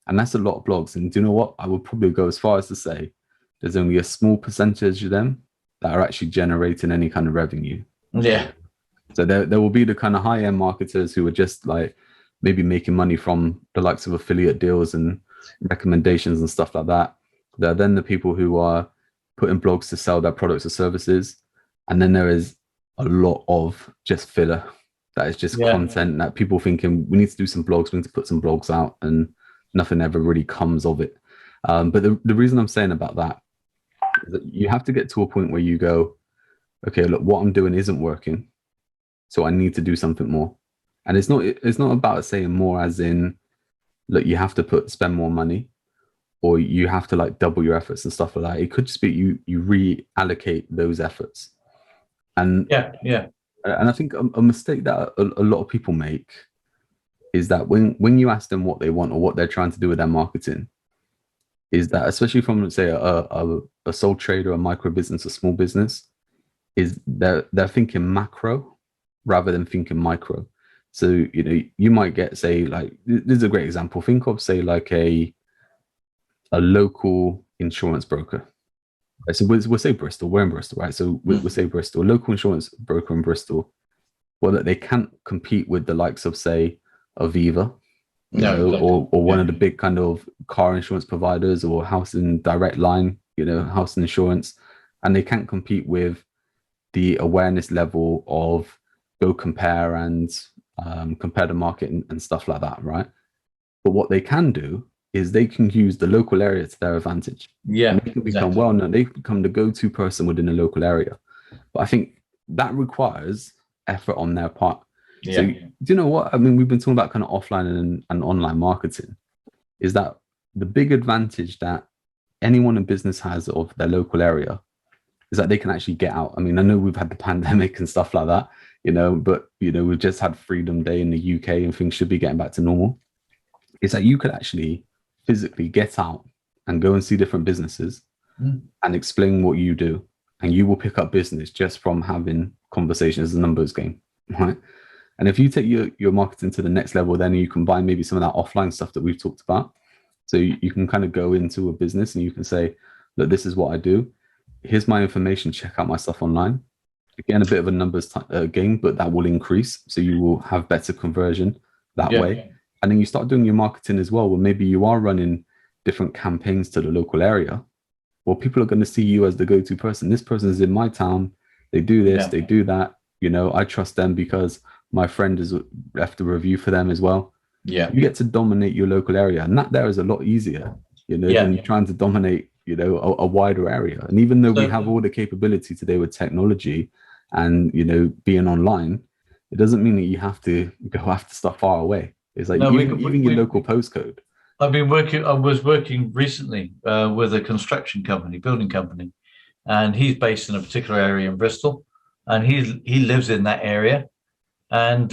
And that's a lot of blogs. And do you know what? I would probably go as far as to say there's only a small percentage of them that are actually generating any kind of revenue. Yeah. So there will be the kind of high-end marketers who are just like maybe making money from the likes of affiliate deals and recommendations and stuff like that. There are then the people who are putting blogs to sell their products or services. And then there is a lot of just filler. That is just content that people thinking we need to do some blogs, we need to put some blogs out, and nothing ever really comes of it. But the reason I'm saying about that is that you have to get to a point where you go, okay, look, what I'm doing isn't working, so I need to do something more. And it's not about saying more as in, look, you have to spend more money, or you have to like double your efforts and stuff like that. It could just be you reallocate those efforts. And and I think a mistake that a lot of people make is that when you ask them what they want or what they're trying to do with their marketing, is that especially from, say, a sole trader, a micro business, a small business, is they're thinking macro rather than thinking micro. So you might get, say, like, this is a great example. Think of, say, like a local insurance broker. Right? So we'll say Bristol. We're in Bristol, right? So we'll say Bristol, a local insurance broker in Bristol. Well, that they can't compete with the likes of, say, Aviva, or one of the big kind of car insurance providers, or housing direct line, housing insurance, and they can't compete with the awareness level of Go Compare and compare the market and stuff like that, right? But what they can do is they can use the local area to their advantage. And they can become well-known. They become the go-to person within the local area. But I think that requires effort on their part. So do you know what? I mean, we've been talking about kind of offline and online marketing. Is that the big advantage that anyone in business has of their local area is that they can actually get out. I mean, I know we've had the pandemic and stuff like that, but we've just had Freedom Day in the UK and things should be getting back to normal. Is that you could actually physically get out and go and see different businesses and explain what you do, and you will pick up business just from having conversations. A numbers game, right? And if you take your marketing to the next level, then you combine maybe some of that offline stuff that we've talked about. So you can kind of go into a business and you can say, look, this is what I do. Here's my information. Check out my stuff online. Again, a bit of a numbers game, but that will increase. So you will have better conversion that way. And then you start doing your marketing as well, where maybe you are running different campaigns to the local area. Well, people are going to see you as the go-to person. This person is in my town. They do this, they do that. I trust them because my friend has left a review for them as well. You get to dominate your local area, and that there is a lot easier, than trying to dominate, a wider area. And even though we have all the capability today with technology and, being online, it doesn't mean that you have to go after stuff far away. It's like even your local postcode. I was working recently with a construction company, building company, and he's based in a particular area in Bristol, and he lives in that area. And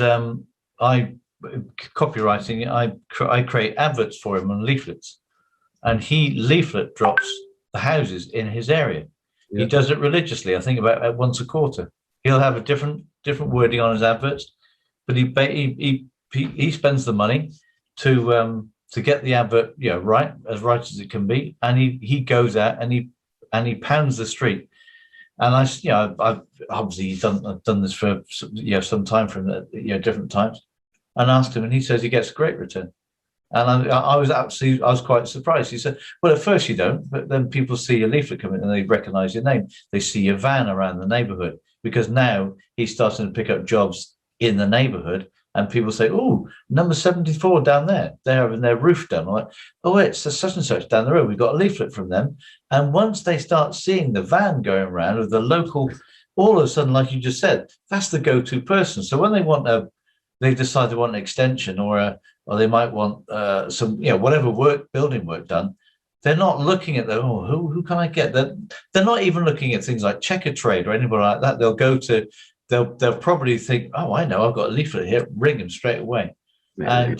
copywriting, I create adverts for him and leaflets, and he leaflet drops the houses in his area. He does it religiously. I think about once a quarter. He'll have a different wording on his adverts, but he spends the money to get the advert right as it can be, and he goes out and he pounds the street. And I've obviously done this for some time from different times, and asked him, and he says he gets a great return. And I was quite surprised. He said, well, at first you don't, but then people see your leaflet come in and they recognize your name. They see your van around the neighborhood, because now he's starting to pick up jobs in the neighborhood and people say, "Oh, number 74 down there, they're having their roof done." I'm like, "Oh, it's a such and such down the road. We got a leaflet from them." And once they start seeing the van going around with the local, all of a sudden, like you just said, that's the go-to person. So when they decide they want an extension, or they might want some, whatever building work done. They're not looking at who can I get? They're not even looking at things like Checker Trade or anybody like that. They'll probably think, "Oh, I know, I've got a leaflet here." Ring them straight away. Yeah, And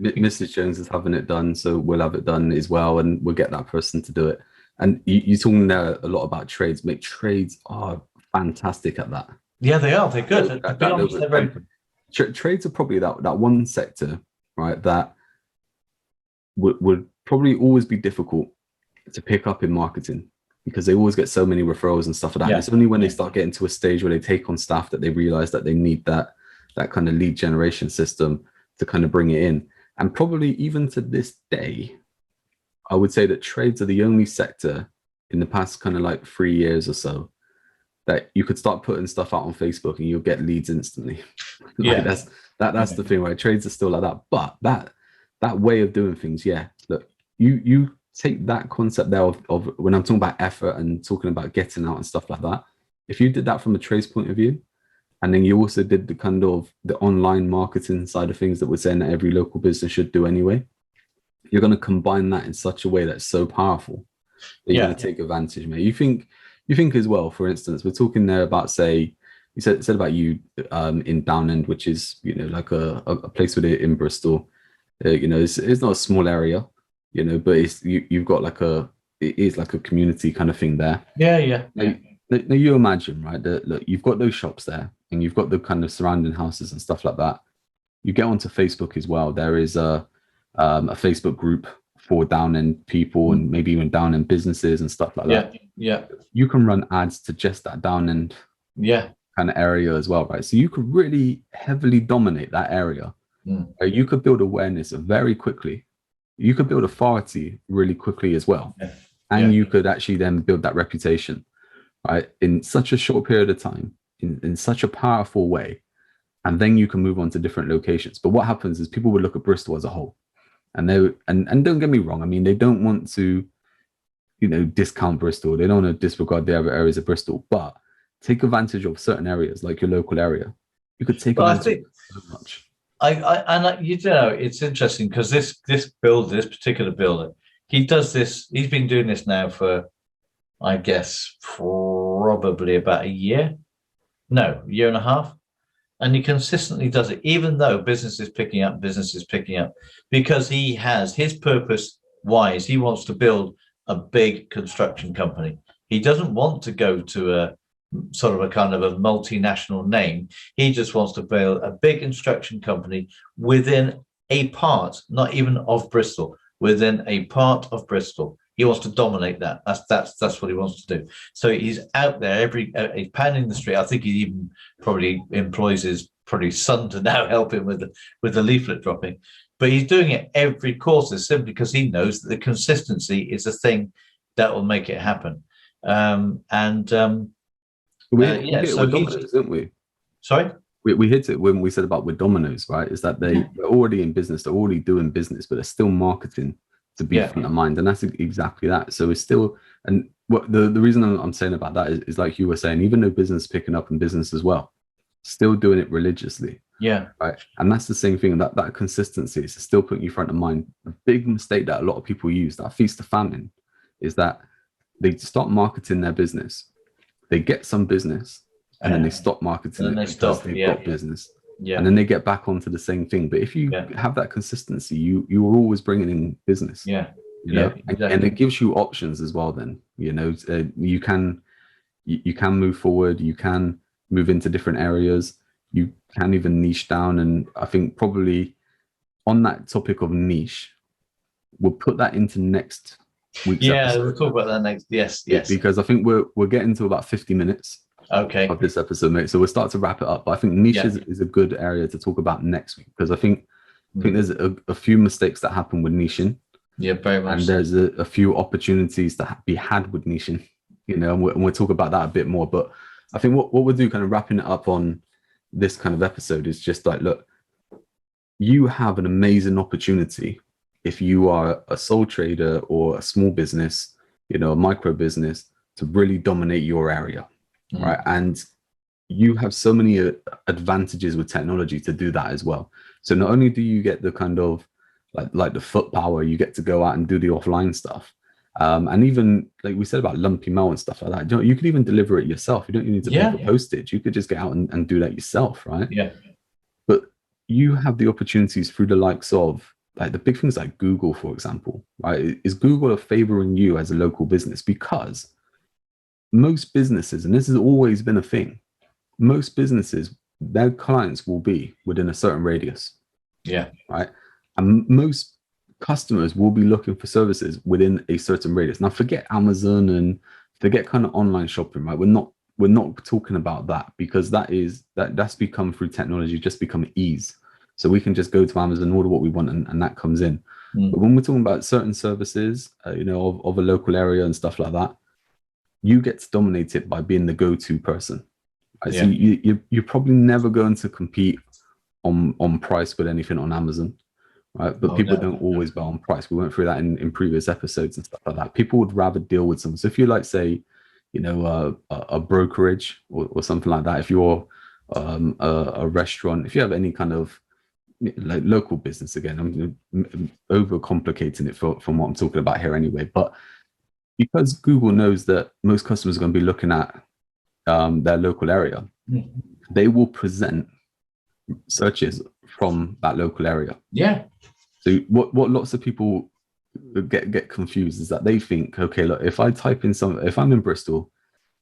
Mrs. Jones is having it done, so we'll have it done as well, and we'll get that person to do it. And you're talking there a lot about trades. Mate, trades are fantastic at that. Yeah, they are. They're good. To be honest, they're very good. Trades are probably that one sector, right, that would probably always be difficult to pick up in marketing, because they always get so many referrals and stuff like that. Yeah. It's only when they start getting to a stage where they take on staff that they realize that they need that kind of lead generation system to kind of bring it in. And probably even to this day, I would say that trades are the only sector in the past kind of like 3 years or so that you could start putting stuff out on Facebook and you'll get leads instantly. Yeah, that's the thing, right? Trades are still like that, but that way of doing things, yeah. Look, you take that concept there of when I'm talking about effort and talking about getting out and stuff like that. If you did that from a trades point of view, and then you also did the kind of the online marketing side of things that we're saying that every local business should do anyway, you're going to combine that in such a way that's so powerful that you're going to take advantage, mate. You think as well, for instance, we're talking there about, say, you said about you in Downend, which is, like a place with it in Bristol. It's not a small area, but you've got it is like a community kind of thing there. Yeah. Now you imagine, right, that look, you've got those shops there and you've got the kind of surrounding houses and stuff like that. You get onto Facebook as well. There is a Facebook group for Downend people and maybe even Downend businesses and stuff like that. Yeah. You can run ads to just that Downend kind of area as well, right? So you could really heavily dominate that area. You could build awareness very quickly. You could build authority really quickly as well. And you could actually then build that reputation, right, in such a short period of time, in such a powerful way. And then you can move on to different locations. But what happens is people would look at Bristol as a whole. And don't get me wrong, I mean, they don't want to, discount Bristol. They don't want to disregard the other areas of Bristol, but take advantage of certain areas, like your local area. You could take advantage of so much. It's interesting because this particular builder, he does this. He's been doing this now for, I guess, probably about a year and a half, and he consistently does it, even though business is picking up, because he has his purpose wise. He wants to build a big construction company. He doesn't want to go to a sort of a kind of a multinational name. He just wants to build a big construction company within a part, not even of Bristol, within a part of Bristol. He wants to dominate that. That's what he wants to do. So he's out there he's pounding the street. I think he even probably employs his son to now help him with the leaflet dropping. But he's doing it every quarter simply because he knows that the consistency is a thing that will make it happen. We hit it with Domino's, didn't we? Sorry? We hit it when we said about with Domino's, right? Is that they're already in business, they're already doing business, but they're still marketing to be front of mind. And that's exactly that. So it's still, and what the reason I'm saying about that is like you were saying, even though business is picking up in business as well, still doing it religiously. Yeah. Right. And that's the same thing, that consistency is still putting you front of mind. A big mistake that a lot of people use, that feast to famine, is that they start marketing their business. They get some business and then they stop marketing it because they've got business. Yeah. And then they get back onto the same thing. But if you have that consistency, you are always bringing in business. Yeah. Exactly. And it gives you options as well then. You can move forward, you can move into different areas, you can even niche down. And I think probably on that topic of niche, we'll put that into next week's episode. We'll talk about that next. Yes. Because I think we're getting to about 50 minutes of this episode, mate. So we'll start to wrap it up. But I think niche is a good area to talk about next week, because I think there's a few mistakes that happen with niching. Yeah, very much. And there's a few opportunities to be had with niching, and we'll talk about that a bit more. But I think what we'll do, kind of wrapping it up on this kind of episode is just like, look, you have an amazing opportunity if you are a sole trader or a small business, a micro business, to really dominate your area, right? And you have so many advantages with technology to do that as well. So not only do you get the kind of like the foot power, you get to go out and do the offline stuff. And even like we said about lumpy mail and stuff like that, you could even deliver it yourself. You don't even need to pay for postage. You could just get out and do that yourself, right? Yeah. But you have the opportunities through the likes of like the big things like Google, for example, right? Is Google favoring you as a local business? Because most businesses, and this has always been a thing, most businesses, their clients will be within a certain radius. Yeah. Right. And most customers will be looking for services within a certain radius. Now, forget Amazon and forget kind of online shopping, right? We're not talking about that, because that's become, through technology, just become ease. So we can just go to Amazon, order what we want, and that comes in. But when we're talking about certain services, of a local area and stuff like that, you get to dominate it by being the go-to person. Right? So you're probably never going to compete on price with anything on Amazon, right? But people don't always bet on price. We went through that in previous episodes and stuff like that. People would rather deal with someone. So if you like, say, a brokerage or something like that, if you're a restaurant, if you have any kind of like local business, again, I'm overcomplicating it from what I'm talking about here anyway, but because Google knows that most customers are going to be looking at their local area, they will present searches from that local area. Yeah. So what lots of people get confused is that they think, okay, look, if I'm in Bristol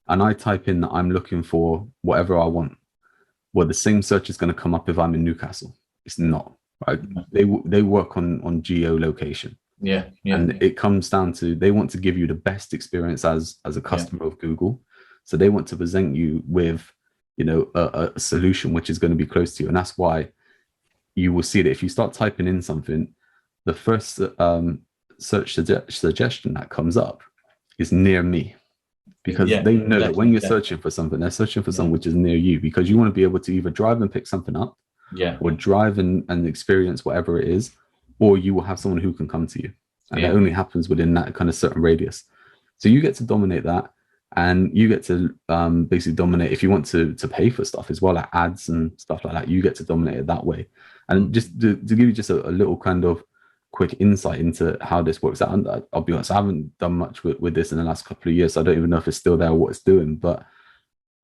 and I type in that I'm looking for whatever I want, well, the same search is going to come up if I'm in Newcastle. It's not, right? They work on geolocation. Yeah. And it comes down to, they want to give you the best experience as a customer of Google. So they want to present you with, a solution which is going to be close to you. And that's why you will see that if you start typing in something, the first search suggestion that comes up is near me, because they know that when you're searching for something, they're searching for something which is near you, because you want to be able to either drive and pick something up, or drive and experience whatever it is, or you will have someone who can come to you. And that only happens within that kind of certain radius. So you get to dominate that, and you get to basically dominate if you want to pay for stuff as well, like ads and stuff like that. You get to dominate it that way. And just to give you just a little kind of quick insight into how this works out, and I'll be honest, I haven't done much with this in the last couple of years, so I don't even know if it's still there or what it's doing. But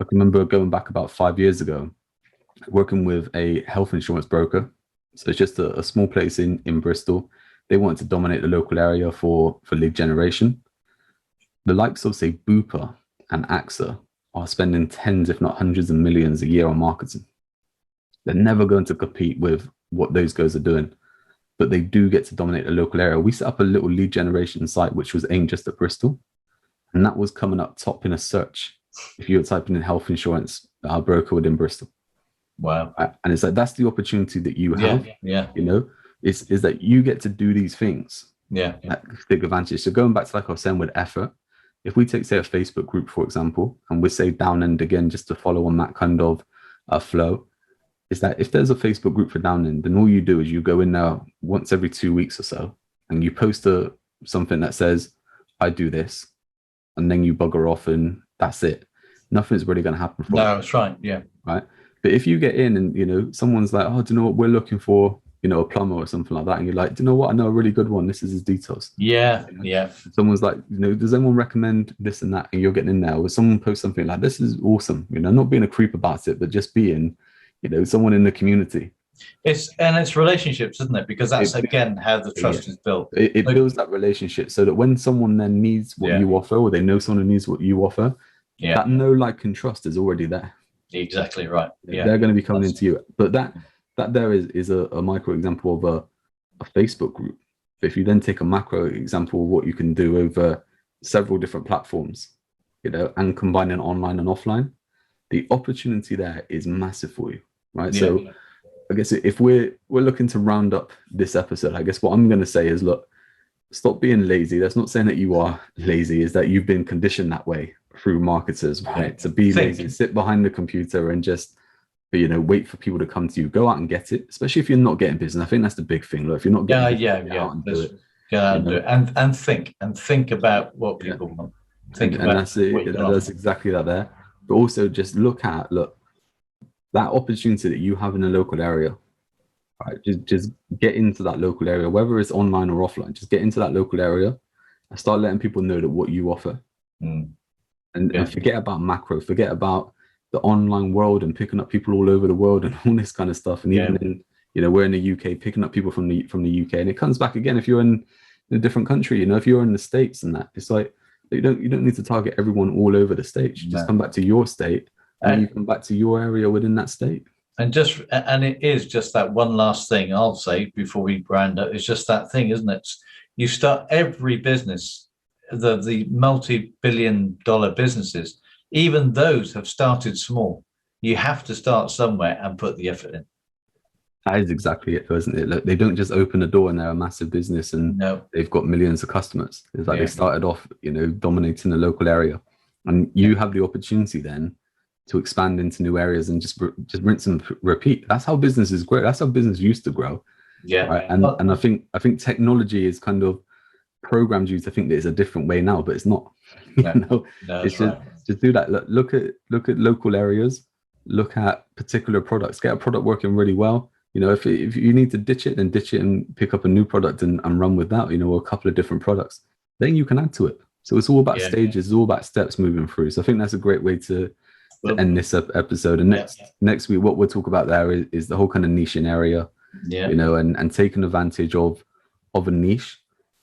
I can remember going back about 5 years ago, working with a health insurance broker. So it's just a small place in Bristol. They wanted to dominate the local area for lead generation. The likes of, say, Bupa and AXA are spending tens, if not hundreds of millions a year on marketing. They're never going to compete with what those guys are doing, but they do get to dominate the local area. We set up a little lead generation site which was aimed just at Bristol, and that was coming up top in a search if you were typing in health insurance broker within Bristol. Wow. And it's like, that's the opportunity that you have. Is that you get to do these things. That big advantage. So going back to, like I was saying, with effort, if we take, say, a Facebook group, for example, and we say Downend again, just to follow on that kind of flow, is that if there's a Facebook group for Downend, then all you do is you go in there once every 2 weeks or so, and you post something that says, I do this, and then you bugger off, and that's it. Nothing's really going to happen from it. No, that's right. Yeah. Right. But if you get in and, someone's like, oh, do you know what we're looking for? A plumber or something like that. And you're like, do you know what? I know a really good one. This is his details. Yeah. Someone's like, does anyone recommend this and that? And you're getting in there. Or someone posts something like, this is awesome. Not being a creep about it, but just being, someone in the community. It's relationships, isn't it? Because that's again how the trust is built. It builds that relationship, so that when someone then needs what you offer, or they know someone who needs what you offer, that know, like, and trust is already there. Exactly right. They're going to be coming into you. But that there is a micro example of a Facebook group. But if you then take a macro example of what you can do over several different platforms, and combining online and offline, the opportunity there is massive for you, right? So I guess if we're looking to round up this episode, I guess what I'm going to say is, look, stop being lazy. That's not saying that you are lazy, is that you've been conditioned that way through marketers, right? To be lazy, sit behind the computer and just but wait for people to come to you. Go out and get it, especially if you're not getting business. I think that's the big thing. Look, if you're not getting business, get out and do it. Get out and do it, and think about what people want. Think about and that's it. That's exactly that there. But also just look that opportunity that you have in a local area. Right, just get into that local area, whether it's online or offline. Just get into that local area and start letting people know that what you offer. And forget about macro, forget about the online world and picking up people all over the world and all this kind of stuff. And even in, we're in the UK, picking up people from the UK, and it comes back again if you're in a different country. If you're in the States and that, it's like you don't need to target everyone all over the States. You just come back to your state, and you come back to your area within that state. And it is just that one last thing I'll say before we round up. It's just that thing, isn't it? You start every business, the multi-billion-dollar businesses, even those have started small. You have to start somewhere and put the effort in. That is exactly it, isn't it? Look, they don't just open a door and they're a massive business and they've got millions of customers. It's like they started off, dominating the local area, and you have the opportunity then to expand into new areas and just rinse and repeat. That's how businesses grow. That's how business used to grow. Yeah. Right? And I think technology is kind of programmed you to think that it's a different way now, but it's not. It's just do that. Look at local areas. Look at particular products. Get a product working really well. If you need to ditch it, then ditch it and pick up a new product and run with that. Or a couple of different products. Then you can add to it. So it's all about stages. It's all about steps moving through. So I think that's a great way to end this episode. And next week, what we'll talk about there is the whole kind of niche area. And taking advantage of a niche,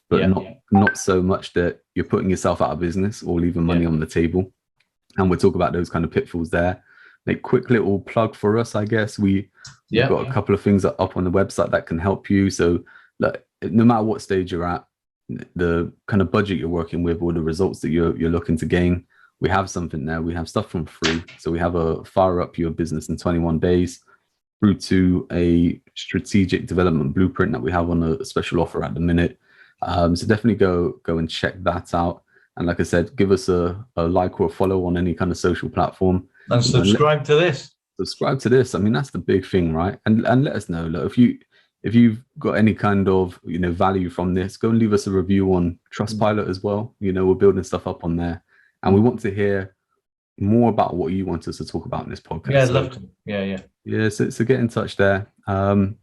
but not so much that you're putting yourself out of business or leaving money on the table. And we'll talk about those kind of pitfalls there. Like, quick little plug for us, I guess. We've got a couple of things up on the website that can help you. So no matter what stage you're at, the kind of budget you're working with or the results that you're looking to gain, we have something there. We have stuff from free. So we have a fire up your business in 21 days through to a strategic development blueprint that we have on a special offer at the minute. So definitely go and check that out. And like I said, give us a like or a follow on any kind of social platform. And subscribe to this. Subscribe to this. I mean, that's the big thing, right? And let us know. Look, if you've got any kind of value from this, go and leave us a review on Trustpilot as well. We're building stuff up on there. And we want to hear more about what you want us to talk about in this podcast. Yeah, I'd love to. Yeah. So get in touch there. And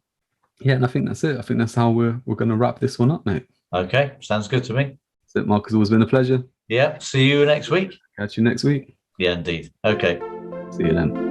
I think that's it. I think that's how we're going to wrap this one up, mate. Okay, sounds good to me. That's it, Mark. It's always been a pleasure. Yeah, see you next week. Catch you next week. Yeah, indeed. Okay. See you then.